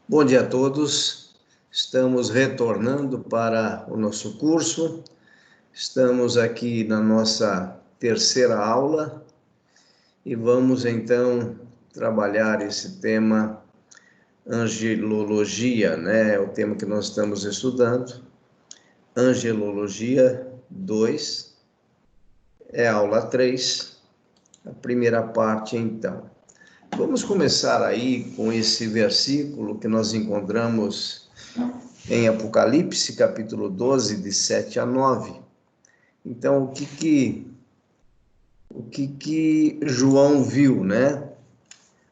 Bom dia a todos. Estamos retornando para o nosso curso. Estamos aqui na nossa terceira aula e vamos então trabalhar esse tema angelologia, né? É o tema que nós estamos estudando. Angelologia 2, é a aula 3, a primeira parte então. Vamos começar aí com esse versículo que nós encontramos em Apocalipse, capítulo 12, de 7 a 9. Então, o que João viu, né?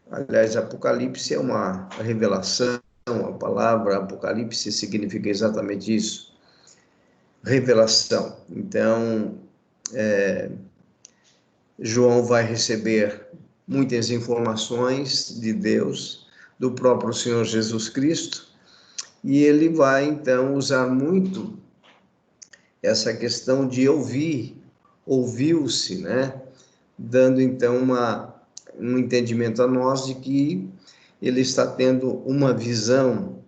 Aliás, Apocalipse é uma revelação, a palavra Apocalipse significa exatamente isso, revelação. Então, João vai receber muitas informações de Deus, do próprio Senhor Jesus Cristo, e ele vai, então, usar muito essa questão de ouviu-se, né? Dando, então, um entendimento a nós de que ele está tendo uma visão.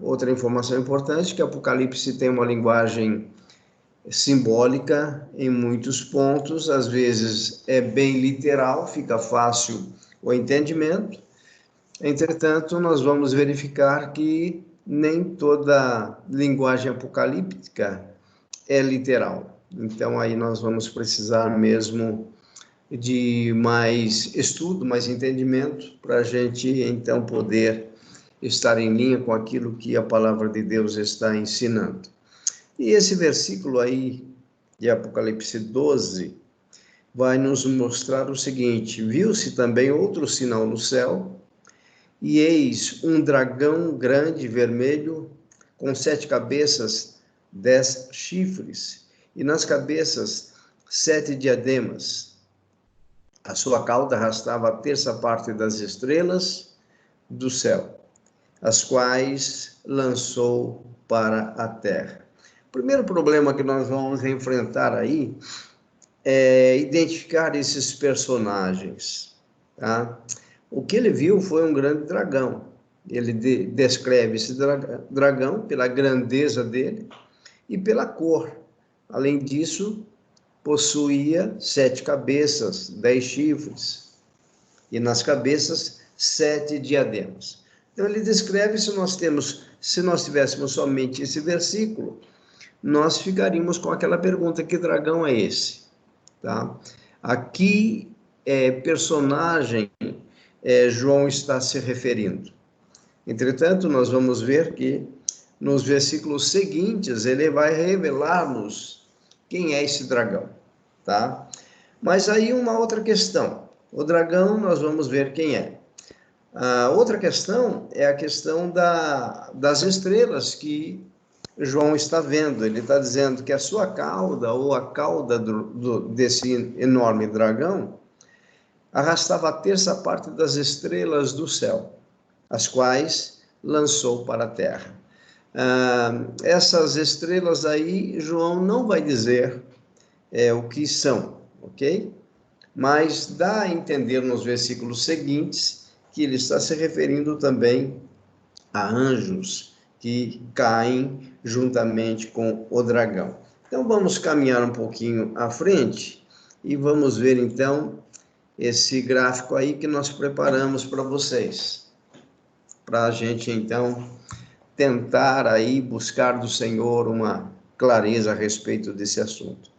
Outra informação importante, que Apocalipse tem uma linguagem simbólica em muitos pontos, às vezes é bem literal, fica fácil o entendimento. Entretanto, nós vamos verificar que nem toda linguagem apocalíptica é literal. Então, aí nós vamos precisar mesmo de mais estudo, mais entendimento, para a gente, então, poder estar em linha com aquilo que a palavra de Deus está ensinando. E esse versículo aí, de Apocalipse 12, vai nos mostrar o seguinte: viu-se também outro sinal no céu, e eis um dragão grande, vermelho, com 7 cabeças, 10 chifres, e nas cabeças 7 diademas. A sua cauda arrastava a terça parte das estrelas do céu, as quais lançou para a terra. O primeiro problema que nós vamos enfrentar aí é identificar esses personagens, tá? O que ele viu foi um grande dragão. Ele descreve esse dragão pela grandeza dele e pela cor. Além disso, possuía 7 cabeças, 10 chifres, e nas cabeças 7 diademas. Então ele descreve, se nós tivéssemos somente esse versículo, nós ficaríamos com aquela pergunta: que dragão é esse? Tá? Aqui, personagem, João está se referindo. Entretanto, nós vamos ver que nos versículos seguintes ele vai revelar-nos quem é esse dragão, tá? Mas aí uma outra questão. O dragão, nós vamos ver quem é. A outra questão é a questão das estrelas que João está vendo. Ele está dizendo que a sua cauda, ou a cauda desse enorme dragão, arrastava a terça parte das estrelas do céu, as quais lançou para a terra. Essas estrelas aí, João não vai dizer o que são, ok? Mas dá a entender nos versículos seguintes que ele está se referindo também a anjos que caem juntamente com o dragão. Então vamos caminhar um pouquinho à frente e vamos ver então esse gráfico aí que nós preparamos para vocês, para a gente então tentar aí buscar do Senhor uma clareza a respeito desse assunto.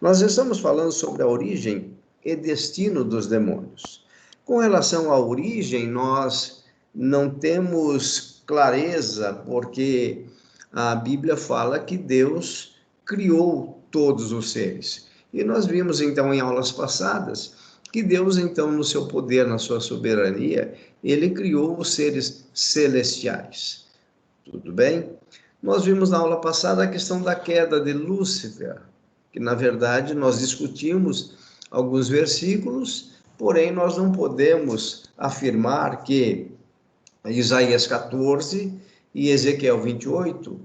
Nós estamos falando sobre a origem e destino dos demônios. Com relação à origem, nós não temos clareza, porque a Bíblia fala que Deus criou todos os seres. E nós vimos então em aulas passadas que Deus, então, no seu poder, na sua soberania, ele criou os seres celestiais. Tudo bem? Nós vimos na aula passada a questão da queda de Lúcifer, que na verdade nós discutimos alguns versículos, porém nós não podemos afirmar que Isaías 14 e Ezequiel 28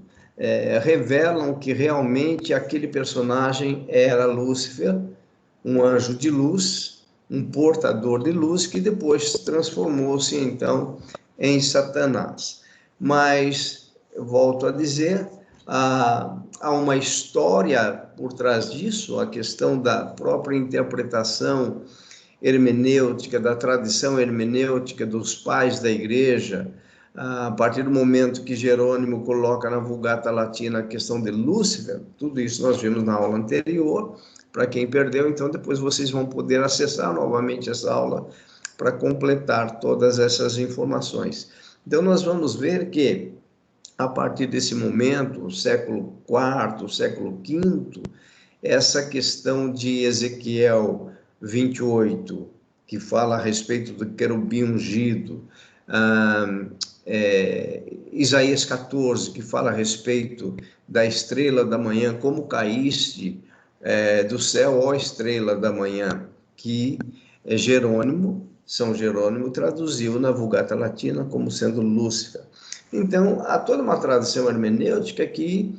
revelam que realmente aquele personagem era Lúcifer, um anjo de luz, um portador de luz, que depois transformou-se então em Satanás. Mas, eu volto a dizer, há uma história por trás disso, a questão da própria interpretação hermenêutica, da tradição hermenêutica dos pais da igreja, a partir do momento que Jerônimo coloca na Vulgata Latina a questão de Lúcifer, tudo isso nós vimos na aula anterior. Para quem perdeu, então depois vocês vão poder acessar novamente essa aula para completar todas essas informações. Então nós vamos ver que a partir desse momento, século IV, século V, essa questão de Ezequiel 28, que fala a respeito do querubim ungido, Isaías 14, que fala a respeito da estrela da manhã, como caíste do céu, ó estrela da manhã, que São Jerônimo traduziu na Vulgata Latina como sendo Lúcifer. Então, há toda uma tradição hermenêutica que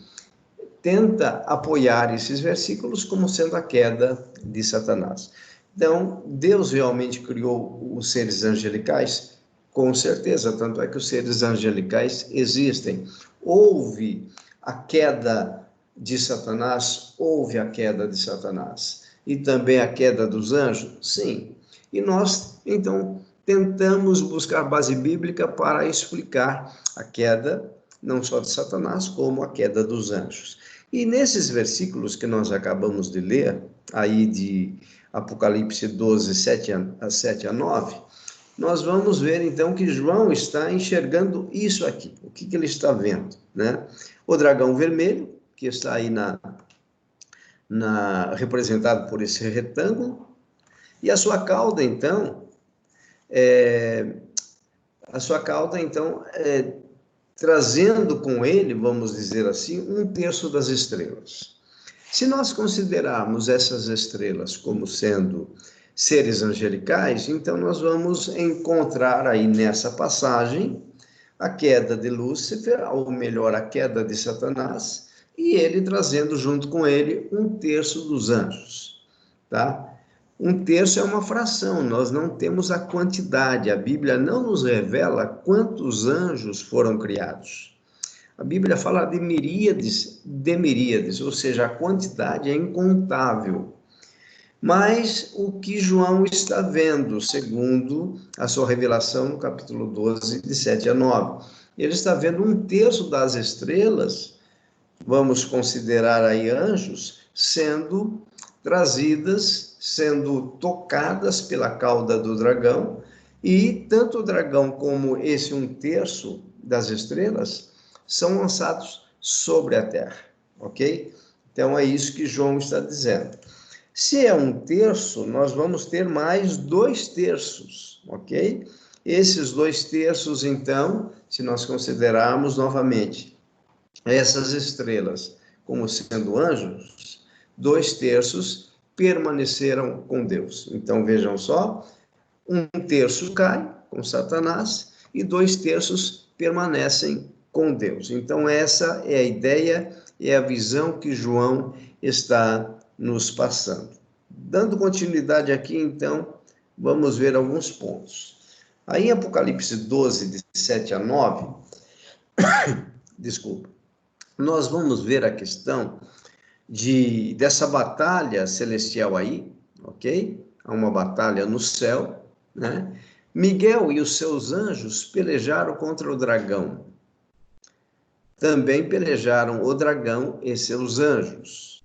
tenta apoiar esses versículos como sendo a queda de Satanás. Então, Deus realmente criou os seres angelicais? Com certeza, tanto é que os seres angelicais existem. Houve a queda de Satanás? Houve a queda de Satanás. E também a queda dos anjos? Sim. E nós, então, tentamos buscar base bíblica para explicar a queda, não só de Satanás, como a queda dos anjos. E nesses versículos que nós acabamos de ler, aí de Apocalipse 12, 7 a 9, nós vamos ver então que João está enxergando isso aqui. O que ele está vendo, né? O dragão vermelho, que está aí representado por esse retângulo, e a sua cauda, então, trazendo com ele, vamos dizer assim, 1/3 das estrelas. Se nós considerarmos essas estrelas como sendo seres angelicais, então nós vamos encontrar aí nessa passagem a queda de Lúcifer, ou melhor, a queda de Satanás, e ele trazendo junto com ele 1/3 dos anjos, tá? 1/3 é uma fração, nós não temos a quantidade, a Bíblia não nos revela quantos anjos foram criados. A Bíblia fala de miríades, ou seja, a quantidade é incontável. Mas o que João está vendo, segundo a sua revelação no capítulo 12, de 7 a 9, ele está vendo 1/3 das estrelas, vamos considerar aí anjos, sendo trazidas, sendo tocadas pela cauda do dragão, e tanto o dragão como esse 1/3 das estrelas são lançados sobre a terra, ok? Então é isso que João está dizendo. Se é 1/3, nós vamos ter mais 2/3, ok? Esses 2/3, então, se nós considerarmos novamente essas estrelas como sendo anjos, 2/3 permaneceram com Deus. Então, vejam só, 1/3 cai com Satanás e 2/3 permanecem com Deus. Então, essa é a ideia, é a visão que João está nos passando. Dando continuidade aqui, então, vamos ver alguns pontos. Aí em Apocalipse 12, de 7 a 9, desculpa, nós vamos ver a questão dessa batalha celestial aí, ok? Há uma batalha no céu, né? Miguel e os seus anjos pelejaram contra o dragão. Também pelejaram o dragão e seus anjos,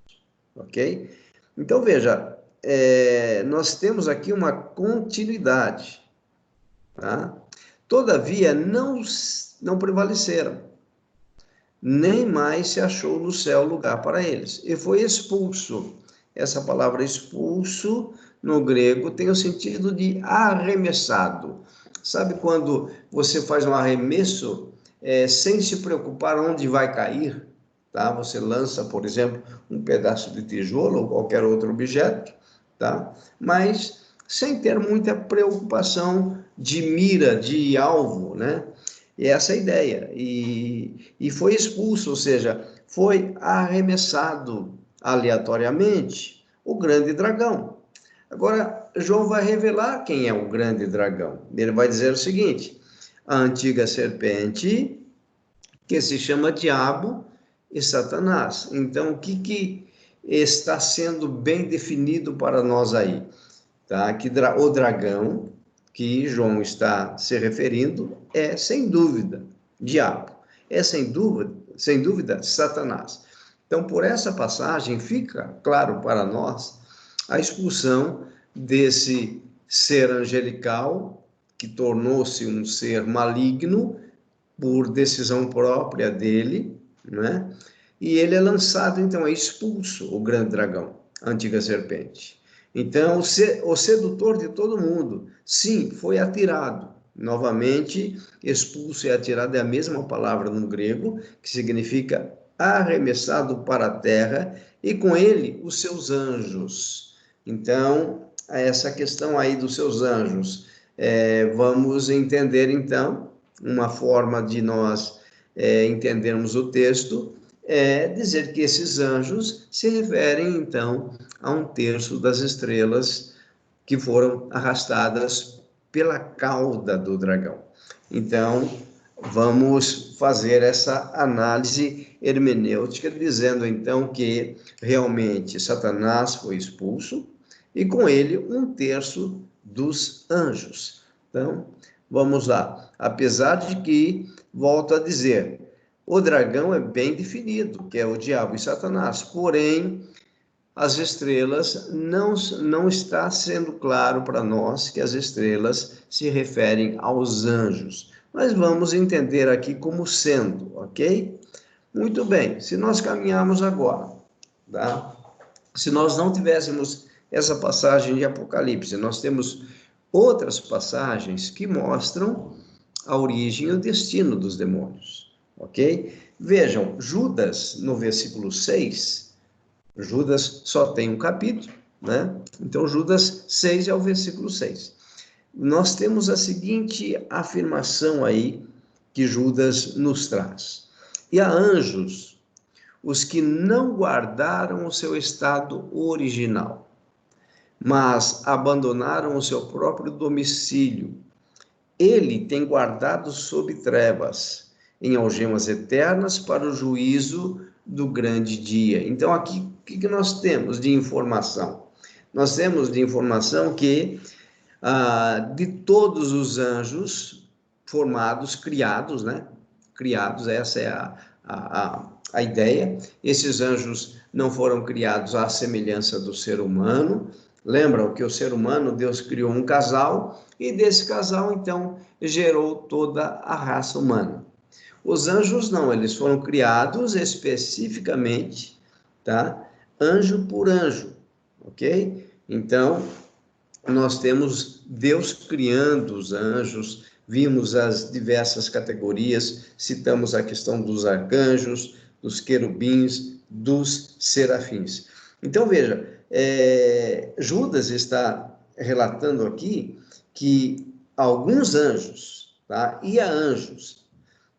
ok? Então, veja, nós temos aqui uma continuidade, tá? Todavia, não prevaleceram, nem mais se achou no céu lugar para eles, e foi expulso. Essa palavra expulso, no grego, tem o sentido de arremessado. Sabe quando você faz um arremesso sem se preocupar onde vai cair? Tá? Você lança, por exemplo, um pedaço de tijolo ou qualquer outro objeto, tá? Mas sem ter muita preocupação de mira, de alvo, né? E essa é a ideia. E foi expulso, ou seja, foi arremessado aleatoriamente o grande dragão. Agora, João vai revelar quem é o grande dragão. Ele vai dizer o seguinte: a antiga serpente, que se chama Diabo e Satanás. Então, o que está sendo bem definido para nós aí? Tá? Que o dragão, que João está se referindo, é, sem dúvida, Diabo. É, sem dúvida, Satanás. Então, por essa passagem, fica claro para nós a expulsão desse ser angelical, que tornou-se um ser maligno, por decisão própria dele, né? E ele é lançado, então, é expulso, o grande dragão, a antiga serpente. Então, o sedutor de todo mundo, sim, foi atirado. Novamente, expulso e atirado é a mesma palavra no grego, que significa arremessado para a terra, e com ele os seus anjos. Então, essa questão aí dos seus anjos, vamos entender, então, uma forma de nós entendermos o texto, é dizer que esses anjos se referem, então, a um terço das estrelas que foram arrastadas pela cauda do dragão. Então, vamos fazer essa análise hermenêutica, dizendo, então, que realmente Satanás foi expulso e, com ele, um terço dos anjos. Então, vamos lá. Apesar de que, volto a dizer, o dragão é bem definido, que é o diabo e Satanás, porém, as estrelas, não está sendo claro para nós que as estrelas se referem aos anjos. Mas vamos entender aqui como sendo, ok? Muito bem, se nós caminharmos agora, tá? Se nós não tivéssemos essa passagem de Apocalipse, nós temos outras passagens que mostram a origem e o destino dos demônios, ok? Vejam, Judas, no versículo 6, Judas só tem um capítulo, né? Então, Judas 6 é o versículo 6. Nós temos a seguinte afirmação aí que Judas nos traz. E a anjos, os que não guardaram o seu estado original, mas abandonaram o seu próprio domicílio, ele tem guardado sob trevas, em algemas eternas para o juízo do grande dia. Então, aqui, o que nós temos de informação? Nós temos de informação que de todos os anjos formados, criados, né? Criados, essa é a ideia. Esses anjos não foram criados à semelhança do ser humano. Lembram que o ser humano, Deus criou um casal, e desse casal, então, gerou toda a raça humana. Os anjos não, eles foram criados especificamente, tá? Anjo por anjo, ok? Então, nós temos Deus criando os anjos, vimos as diversas categorias, citamos a questão dos arcanjos, dos querubins, dos serafins. Então, veja, Judas está relatando aqui que alguns anjos, tá? E há anjos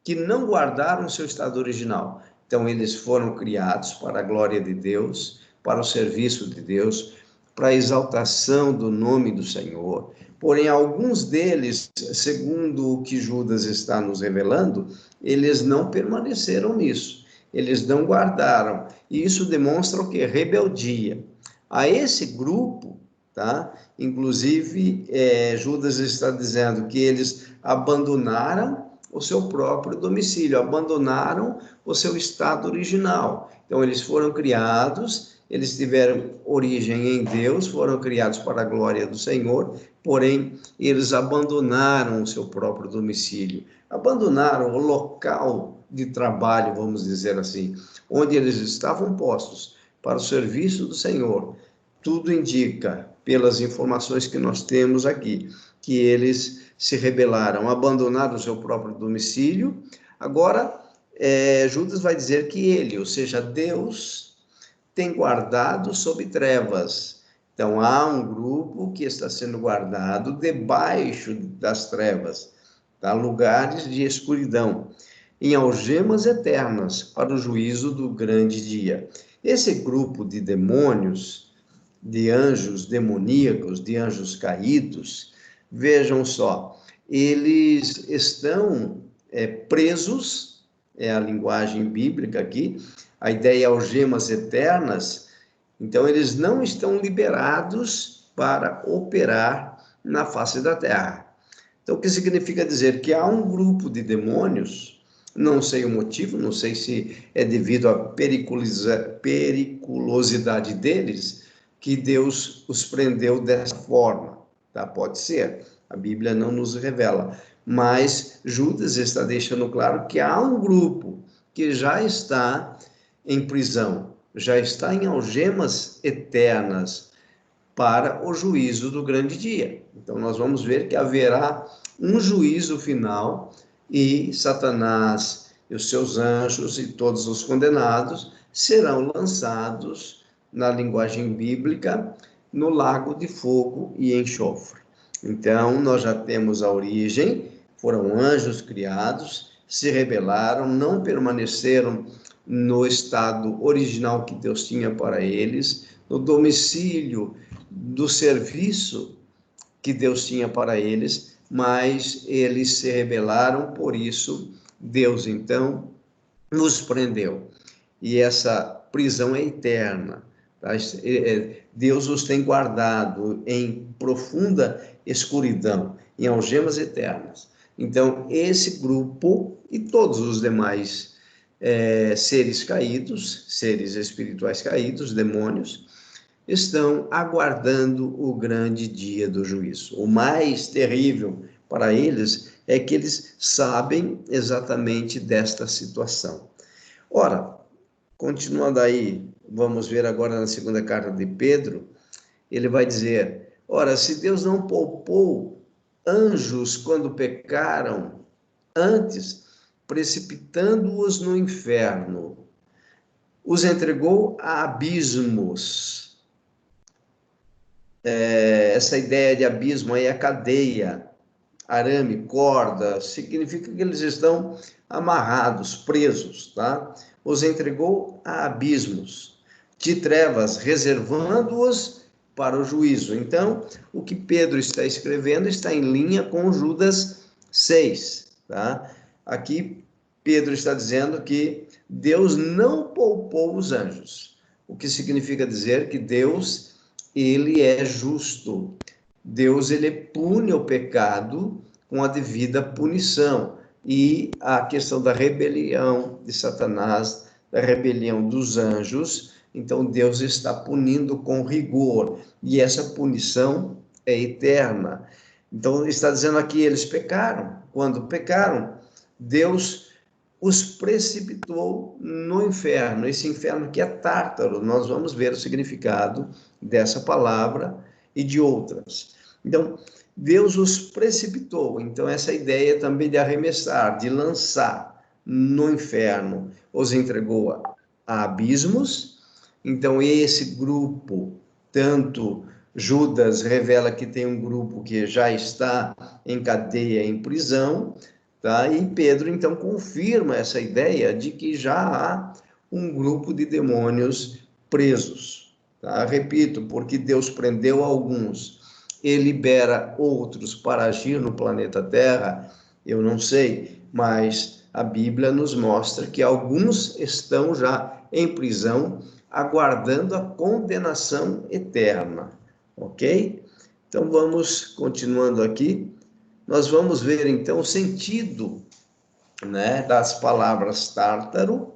que não guardaram seu estado original. Então, eles foram criados para a glória de Deus, para o serviço de Deus, para a exaltação do nome do Senhor. Porém, alguns deles, segundo o que Judas está nos revelando, eles não permaneceram nisso. Eles não guardaram. E isso demonstra o quê? Rebeldia. A esse grupo, tá? Inclusive, Judas está dizendo que eles abandonaram o seu próprio domicílio, abandonaram o seu estado original. Então, eles foram criados, eles tiveram origem em Deus, foram criados para a glória do Senhor, porém, eles abandonaram o seu próprio domicílio, abandonaram o local de trabalho, vamos dizer assim, onde eles estavam postos para o serviço do Senhor. Tudo indica, pelas informações que nós temos aqui, que eles se rebelaram, abandonaram o seu próprio domicílio. Agora, Judas vai dizer que ele, ou seja, Deus, tem guardado sob trevas. Então, há um grupo que está sendo guardado debaixo das trevas, tá? Lugares de escuridão, em algemas eternas, para o juízo do grande dia. Esse grupo de demônios, de anjos demoníacos, de anjos caídos, vejam só, eles estão presos, é a linguagem bíblica aqui, a ideia é algemas eternas, então eles não estão liberados para operar na face da terra. Então, o que significa dizer que há um grupo de demônios, não sei o motivo, não sei se é devido à periculosidade deles, que Deus os prendeu dessa forma, tá? Pode ser, a Bíblia não nos revela, mas Judas está deixando claro que há um grupo que já está em prisão, já está em algemas eternas para o juízo do grande dia. Então, nós vamos ver que haverá um juízo final e Satanás e os seus anjos e todos os condenados serão lançados, na linguagem bíblica, no lago de fogo e enxofre. Então, nós já temos a origem, foram anjos criados, se rebelaram, não permaneceram no estado original que Deus tinha para eles, no domicílio do serviço que Deus tinha para eles, mas eles se rebelaram, por isso Deus então nos prendeu. E essa prisão é eterna. Tá? Deus os tem guardado em profunda escuridão, em algemas eternas. Então, esse grupo e todos os demais seres caídos, seres espirituais caídos, demônios, estão aguardando o grande dia do juízo. O mais terrível para eles é que eles sabem exatamente desta situação. Ora, continuando aí, vamos ver agora na segunda carta de Pedro, ele vai dizer, ora, se Deus não poupou anjos quando pecaram, antes, precipitando-os no inferno, os entregou a abismos. Essa ideia de abismo aí é cadeia, arame, corda, significa que eles estão amarrados, presos, tá? Os entregou a abismos de trevas, reservando-os para o juízo. Então, o que Pedro está escrevendo está em linha com Judas 6, tá? Aqui, Pedro está dizendo que Deus não poupou os anjos, o que significa dizer que Deus, ele é justo. Deus, ele pune o pecado com a devida punição. E a questão da rebelião de Satanás, da rebelião dos anjos, então Deus está punindo com rigor. E essa punição é eterna. Então, está dizendo aqui, eles pecaram. Quando pecaram, Deus os precipitou no inferno. Esse inferno que é Tártaro. Nós vamos ver o significado dessa palavra e de outras. Então, Deus os precipitou. Então, essa ideia também de arremessar, de lançar no inferno, os entregou a abismos. Então, esse grupo, tanto Judas revela que tem um grupo que já está em cadeia, em prisão, tá? E Pedro, então, confirma essa ideia de que já há um grupo de demônios presos. Tá? Repito, porque Deus prendeu alguns e libera outros para agir no planeta Terra, eu não sei, mas a Bíblia nos mostra que alguns estão já em prisão, aguardando a condenação eterna, ok? Então, vamos continuando aqui. Nós vamos ver, então, o sentido, né, das palavras Tártaro,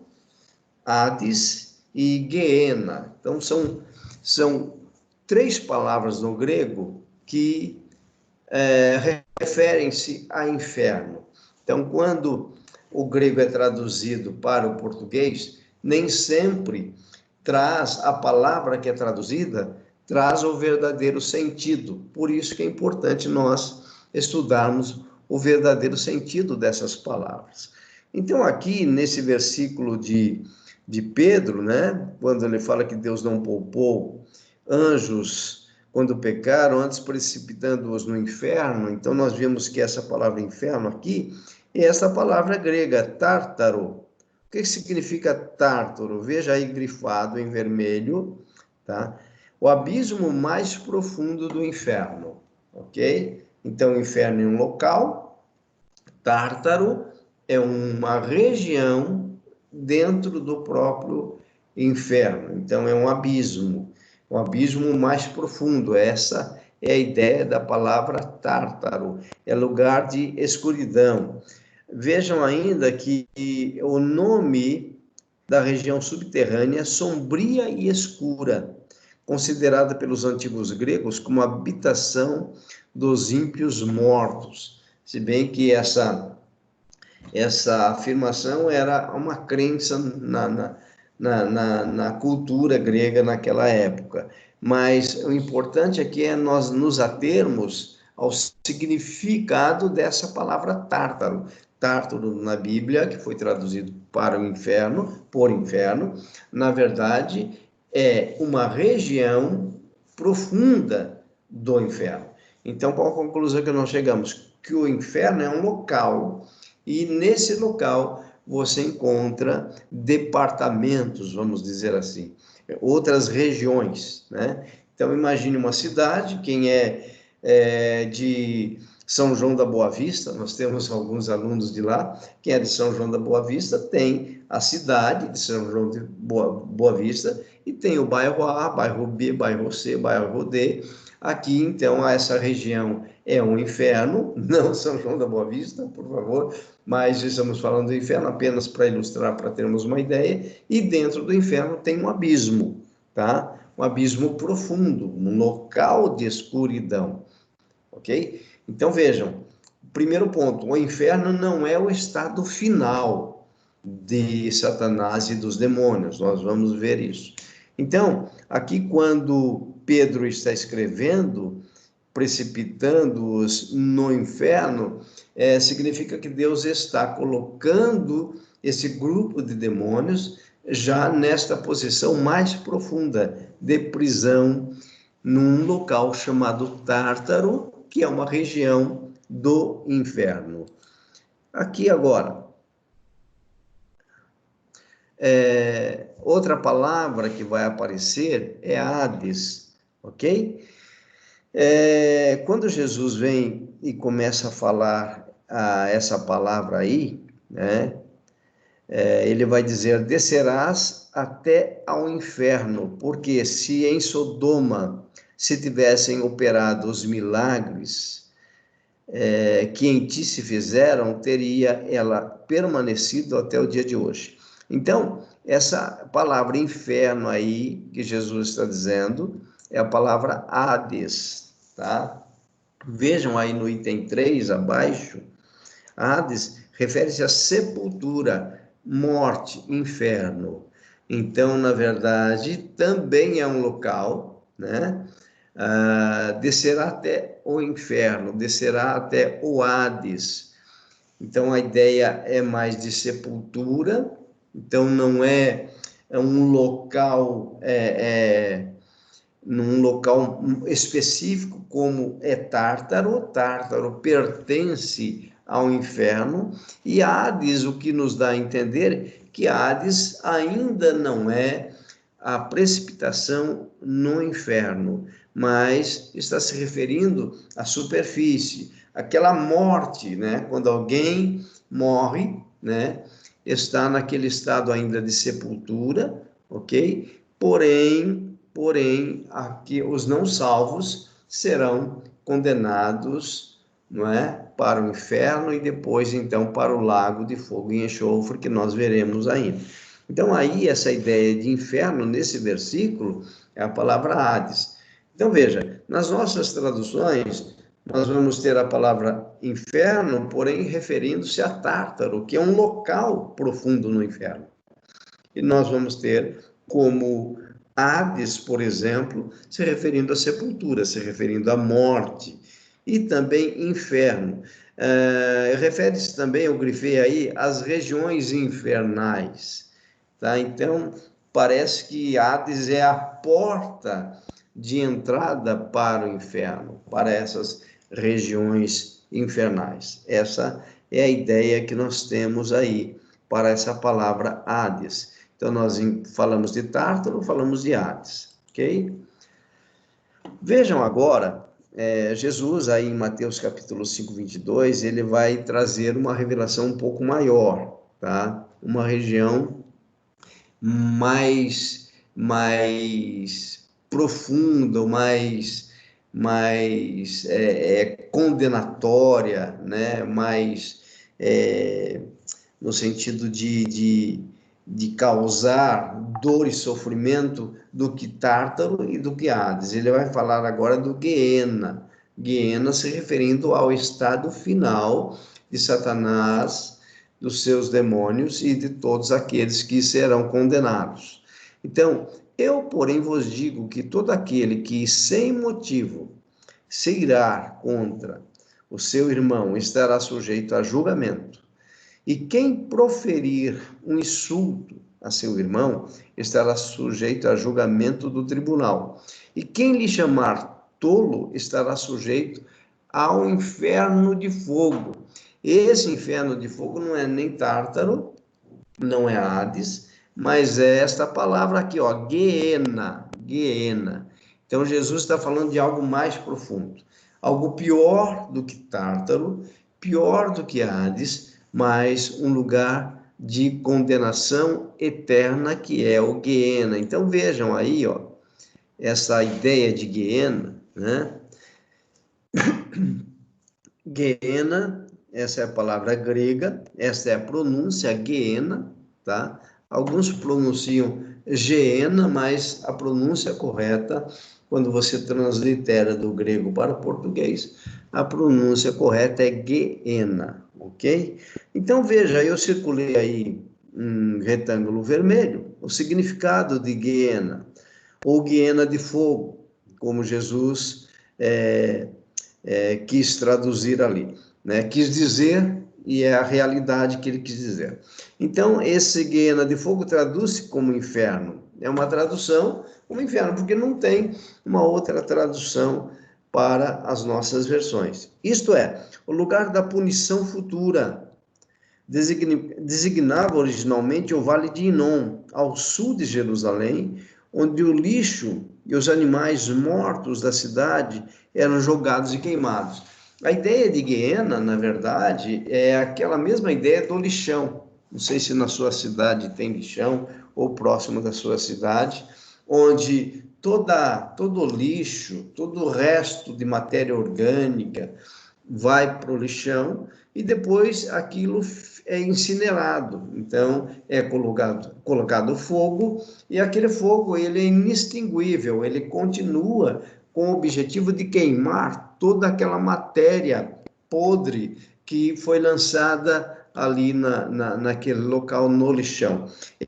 Hades e Geena. Então, são três palavras no grego que referem-se a inferno. Então, quando o grego é traduzido para o português, nem sempre traz a palavra que é traduzida, traz o verdadeiro sentido. Por isso que é importante nós estudarmos o verdadeiro sentido dessas palavras. Então, aqui nesse versículo de Pedro, né, quando ele fala que Deus não poupou anjos quando pecaram, antes precipitando-os no inferno, então nós vemos que essa palavra inferno aqui é essa palavra grega, tártaro. O que significa tártaro? Veja aí grifado em vermelho, tá? O abismo mais profundo do inferno, ok? Então, o inferno é um local, Tártaro é uma região dentro do próprio inferno. Então, é um abismo mais profundo. Essa é a ideia da palavra Tártaro, é lugar de escuridão. Vejam ainda que o nome da região subterrânea é sombria e escura, considerada pelos antigos gregos como habitação dos ímpios mortos. Se bem que essa afirmação era uma crença na cultura grega naquela época. Mas o importante aqui é nós nos atermos ao significado dessa palavra tártaro. Tártaro na Bíblia, que foi traduzido para o inferno, por inferno, na verdade é uma região profunda do inferno. Então, qual a conclusão que nós chegamos? Que o inferno é um local, e nesse local você encontra departamentos, vamos dizer assim, outras regiões, né? Então, imagine uma cidade, quem é de São João da Boa Vista, nós temos alguns alunos de lá, quem é de São João da Boa Vista tem a cidade de São João de Boa Vista, e tem o bairro A, bairro B, bairro C, bairro D. Aqui, então, essa região é um inferno, não São João da Boa Vista, por favor, mas estamos falando do inferno apenas para ilustrar, para termos uma ideia, e dentro do inferno tem um abismo, tá? Um abismo profundo, um local de escuridão, ok? Então, vejam, primeiro ponto, o inferno não é o estado final de Satanás e dos demônios, nós vamos ver isso. Então, aqui quando Pedro está escrevendo, precipitando-os no inferno, significa que Deus está colocando esse grupo de demônios já nesta posição mais profunda de prisão, num local chamado Tártaro, que é uma região do inferno. Aqui agora, outra palavra que vai aparecer é Hades, ok? Quando Jesus vem e começa a falar essa palavra aí, né? Ele vai dizer, descerás até ao inferno, porque se em Sodoma se tivessem operado os milagres que em ti se fizeram, teria ela permanecido até o dia de hoje. Então, essa palavra inferno aí, que Jesus está dizendo, é a palavra Hades, tá? Vejam aí no item 3, abaixo, Hades refere-se à sepultura, morte, inferno. Então, na verdade, também é um local, né? Descerá até o inferno, descerá até o Hades. Então, a ideia é mais de sepultura, então não é um local, num local específico como é Tártaro. Tártaro pertence ao inferno, e Hades, o que nos dá a entender que Hades ainda não é a precipitação no inferno, mas está se referindo à superfície, aquela morte, né? Quando alguém morre, né? Está naquele estado ainda de sepultura, ok? Porém, aqui os não salvos serão condenados, não é, para o inferno e depois então para o lago de fogo e enxofre, que nós veremos ainda. Então aí essa ideia de inferno nesse versículo é a palavra Hades. Então veja, nas nossas traduções nós vamos ter a palavra inferno, porém referindo-se a Tártaro, que é um local profundo no inferno. E nós vamos ter como Hades, por exemplo, se referindo à sepultura, se referindo à morte, e também inferno. Refere-se também, eu grifei aí, às regiões infernais. Tá? Então, parece que Hades é a porta de entrada para o inferno, para essas regiões infernais. Essa é a ideia que nós temos aí para essa palavra Hades. Então, nós falamos de Tártaro, falamos de Hades, ok? Vejam agora Jesus, aí em Mateus capítulo 5, 22, ele vai trazer uma revelação um pouco maior, tá? Uma região mais profunda, mais condenatória, né? Mais no sentido de causar dor e sofrimento do que Tártaro e do que Hades. Ele vai falar agora do Guiena, Guiena se referindo ao estado final de Satanás, dos seus demônios e de todos aqueles que serão condenados. Então, eu, porém, vos digo que todo aquele que sem motivo se irá contra o seu irmão estará sujeito a julgamento. E quem proferir um insulto a seu irmão estará sujeito a julgamento do tribunal. E quem lhe chamar tolo estará sujeito ao inferno de fogo. Esse inferno de fogo não é nem Tártaro, não é Hades, mas é esta palavra aqui, ó, Guiena, Guiena. Então Jesus está falando de algo mais profundo, algo pior do que Tártaro, pior do que Hades, mas um lugar de condenação eterna que é o Guiena. Então vejam aí, ó, essa ideia de Guiena, né? Guiena, essa é a palavra grega, essa é a pronúncia Guiena, tá? Alguns pronunciam Geena, mas a pronúncia correta, quando você translitera do grego para o português, a pronúncia correta é Guiena, ok? Então, veja, eu circulei aí um retângulo vermelho, o significado de Guiena, ou Guiena de fogo, como Jesus quis traduzir ali, né? Quis dizer, e é a realidade que ele quis dizer. Então, esse Guiena de fogo traduz-se como inferno. É uma tradução como inferno, porque não tem uma outra tradução para as nossas versões. Isto é, o lugar da punição futura. Designava originalmente o Vale de Inom, ao sul de Jerusalém, onde o lixo e os animais mortos da cidade eram jogados e queimados. A ideia de Guiena, na verdade, é aquela mesma ideia do lixão. Não sei se na sua cidade tem lixão ou próximo da sua cidade, onde todo o lixo, todo o resto de matéria orgânica vai para o lixão e depois aquilo é incinerado. Então, é colocado fogo, e aquele fogo ele é inextinguível, ele continua com o objetivo de queimar toda aquela matéria podre que foi lançada ali naquele local, no lixão.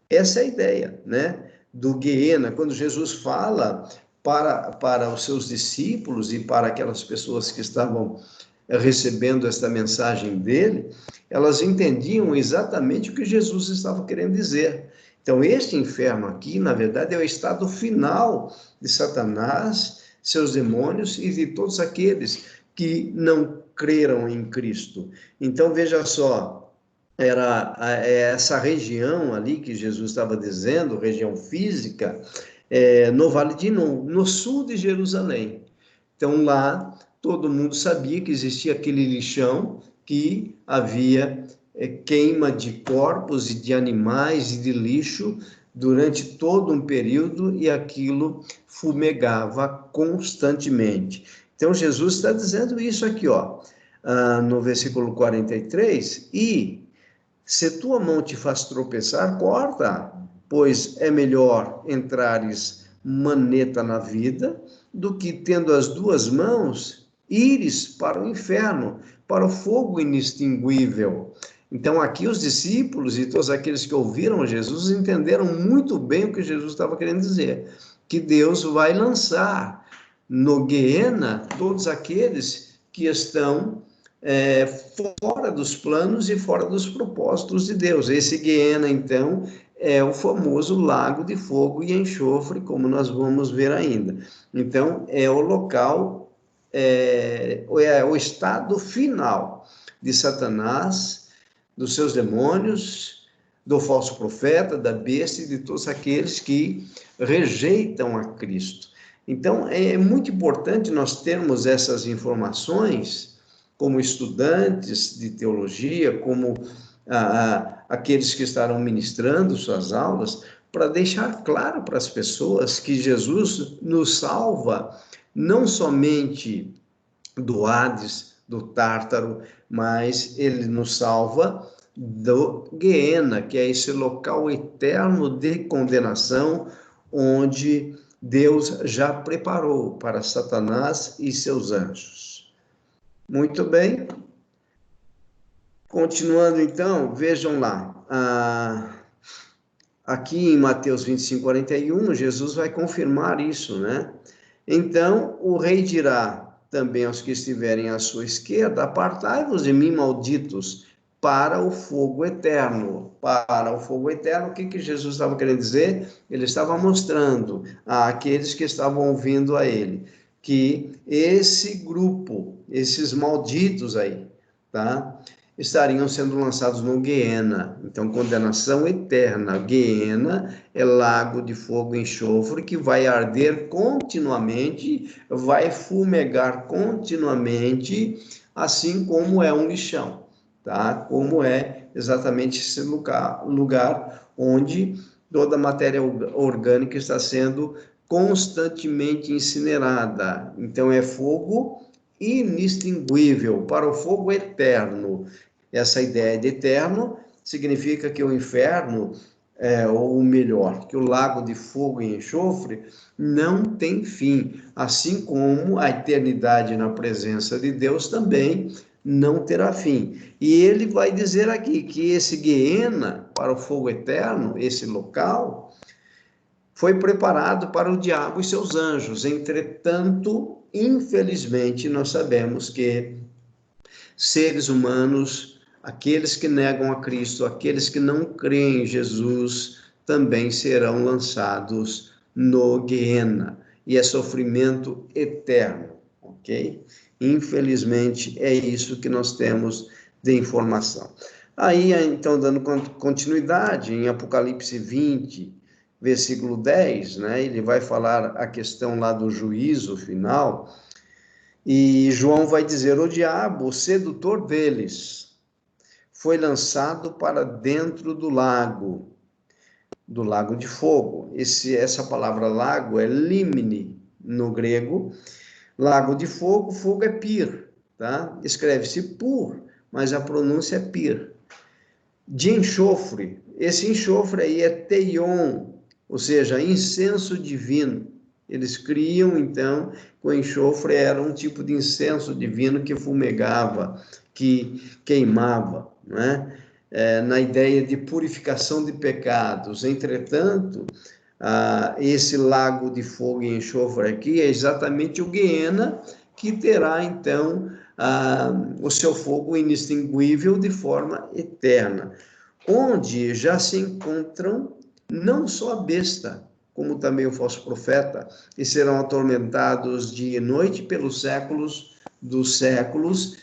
Essa é a ideia, né, do Guiena, quando Jesus fala para os seus discípulos e para aquelas pessoas que estavam recebendo esta mensagem dele, elas entendiam exatamente o que Jesus estava querendo dizer. Então, este inferno aqui, na verdade, é o estado final de Satanás, seus demônios e de todos aqueles que não creram em Cristo. Então, veja só, era essa região ali que Jesus estava dizendo, região física, no Vale de Inom, no sul de Jerusalém. Então, lá, todo mundo sabia que existia aquele lixão, que havia queima de corpos e de animais e de lixo durante todo um período, e aquilo fumegava constantemente. Então, Jesus está dizendo isso aqui, ó, no versículo 43, e se tua mão te faz tropeçar, corta, pois é melhor entrares maneta na vida do que, tendo as duas mãos, ires para o inferno, para o fogo inextinguível. Então, aqui os discípulos e todos aqueles que ouviram Jesus entenderam muito bem o que Jesus estava querendo dizer, que Deus vai lançar no Guiena todos aqueles que estão fora dos planos e fora dos propósitos de Deus. Esse Guiena, então, é o famoso lago de fogo e enxofre, como nós vamos ver ainda. Então, é o local, é o estado final de Satanás, dos seus demônios, do falso profeta, da besta e de todos aqueles que rejeitam a Cristo. Então, é muito importante nós termos essas informações como estudantes de teologia, como aqueles que estarão ministrando suas aulas, para deixar claro para as pessoas que Jesus nos salva não somente do Hades, do Tártaro, mas ele nos salva do Guiena, que é esse local eterno de condenação, onde Deus já preparou para Satanás e seus anjos. Muito bem. Continuando então, vejam lá. Aqui em Mateus 25, 41, Jesus vai confirmar isso, né? Então, o rei dirá também aos que estiverem à sua esquerda: apartai-vos de mim, malditos, para o fogo eterno. Para o fogo eterno, o que Jesus estava querendo dizer? Ele estava mostrando àqueles que estavam ouvindo a ele que esse grupo, esses malditos aí, tá? Estariam sendo lançados no Guiena. Então, condenação eterna. Guiena é lago de fogo e enxofre que vai arder continuamente, vai fumegar continuamente, assim como é um lixão, tá? Como é exatamente esse lugar onde toda a matéria orgânica está sendo constantemente incinerada. Então, é fogo inextinguível, para o fogo eterno. Essa ideia de eterno significa que o inferno, ou melhor, que o lago de fogo e enxofre não tem fim, assim como a eternidade na presença de Deus também não terá fim. E ele vai dizer aqui que esse Guiena, para o fogo eterno, esse local, foi preparado para o diabo e seus anjos. Entretanto, infelizmente, nós sabemos que seres humanos, aqueles que negam a Cristo, aqueles que não creem em Jesus, também serão lançados no Guiena, e é sofrimento eterno, ok? Infelizmente, é isso que nós temos de informação. Aí, então, dando continuidade, em Apocalipse 20, versículo 10, né, ele vai falar a questão lá do juízo final, e João vai dizer: o diabo, o sedutor deles, foi lançado para dentro do lago de fogo. Essa palavra lago é limne no grego, lago de fogo, fogo é pir, tá? Escreve-se pur, mas a pronúncia é pir. De enxofre, esse enxofre aí é teion, ou seja, incenso divino. Eles criam, então, com enxofre, era um tipo de incenso divino que fumegava, que queimava, né? Na ideia de purificação de pecados. Entretanto, esse lago de fogo e enxofre aqui é exatamente o Guiena, que terá, então, o seu fogo inextinguível de forma eterna, onde já se encontram não só a besta, como também o falso profeta, e serão atormentados dia e noite pelos séculos dos séculos,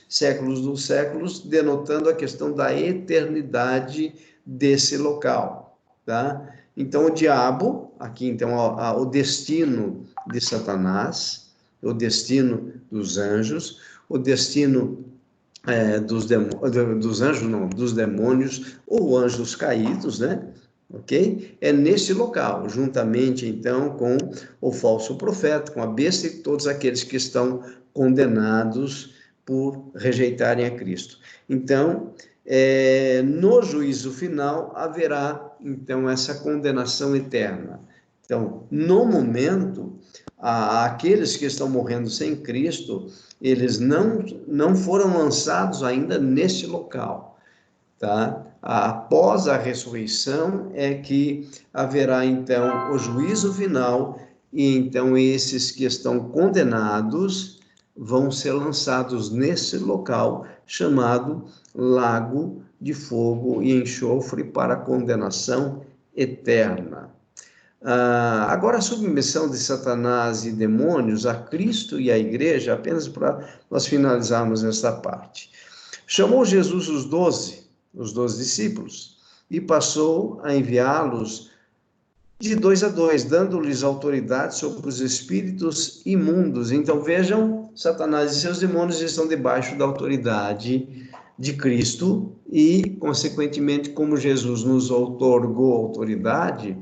denotando a questão da eternidade desse local, tá? Então, o diabo, aqui então, o destino de Satanás, o destino dos anjos, o destino dos anjos, não, dos demônios, ou anjos caídos, né? Ok? É nesse local, juntamente então com o falso profeta, com a besta e todos aqueles que estão condenados por rejeitarem a Cristo. Então, no juízo final haverá então essa condenação eterna. Então, no momento, aqueles que estão morrendo sem Cristo, eles não foram lançados ainda neste local, tá? Após a ressurreição é que haverá então o juízo final, e então esses que estão condenados vão ser lançados nesse local chamado lago de fogo e enxofre para condenação eterna. Agora, a submissão de Satanás e demônios a Cristo e à igreja, apenas para nós finalizarmos esta parte. Chamou Jesus os 12 discípulos, e passou a enviá-los de 2 a 2, dando-lhes autoridade sobre os espíritos imundos. Então vejam, Satanás e seus demônios estão debaixo da autoridade de Cristo e, consequentemente, como Jesus nos outorgou autoridade,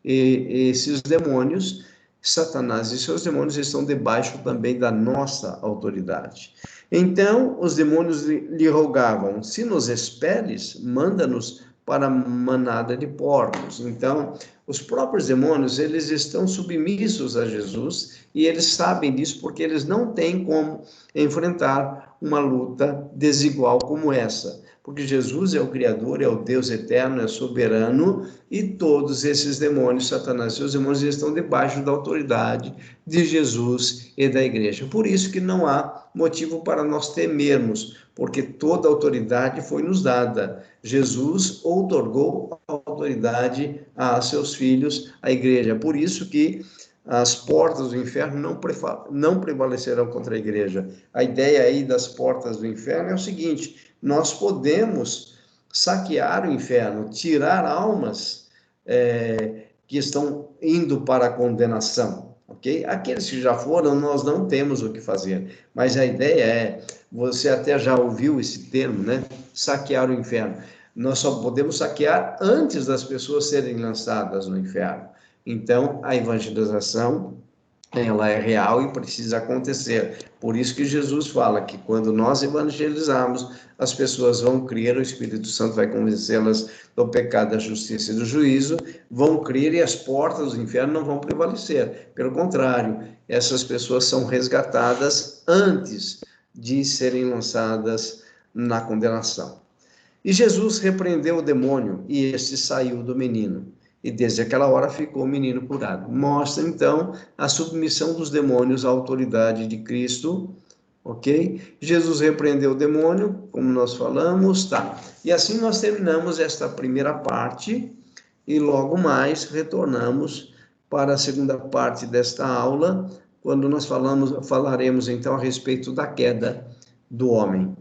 esses demônios, Satanás e seus demônios estão debaixo também da nossa autoridade. Então, os demônios lhe rogavam: se nos expeles, manda-nos para a manada de porcos. Então, os próprios demônios, eles estão submissos a Jesus e eles sabem disso porque eles não têm como enfrentar uma luta desigual como essa. Porque Jesus é o Criador, é o Deus eterno, é soberano, e todos esses demônios, Satanás e seus demônios, estão debaixo da autoridade de Jesus e da igreja. Por isso que não há motivo para nós temermos, porque toda a autoridade foi nos dada. Jesus outorgou a autoridade a seus filhos, a igreja. Por isso que as portas do inferno não prevalecerão contra a igreja. A ideia aí das portas do inferno é o seguinte: nós podemos saquear o inferno, tirar almas que estão indo para a condenação, ok? Aqueles que já foram, nós não temos o que fazer, mas a ideia é, você até já ouviu esse termo, né? Saquear o inferno. Nós só podemos saquear antes das pessoas serem lançadas no inferno. Então, a evangelização, ela é real e precisa acontecer. Por isso que Jesus fala que quando nós evangelizarmos, as pessoas vão crer, o Espírito Santo vai convencê-las do pecado, da justiça e do juízo, vão crer e as portas do inferno não vão prevalecer. Pelo contrário, essas pessoas são resgatadas antes de serem lançadas na condenação. E Jesus repreendeu o demônio e este saiu do menino. E desde aquela hora ficou o menino curado. Mostra, então, a submissão dos demônios à autoridade de Cristo, ok? Jesus repreendeu o demônio, como nós falamos, tá? E assim nós terminamos esta primeira parte e logo mais retornamos para a segunda parte desta aula, quando nós falaremos, então, a respeito da queda do homem.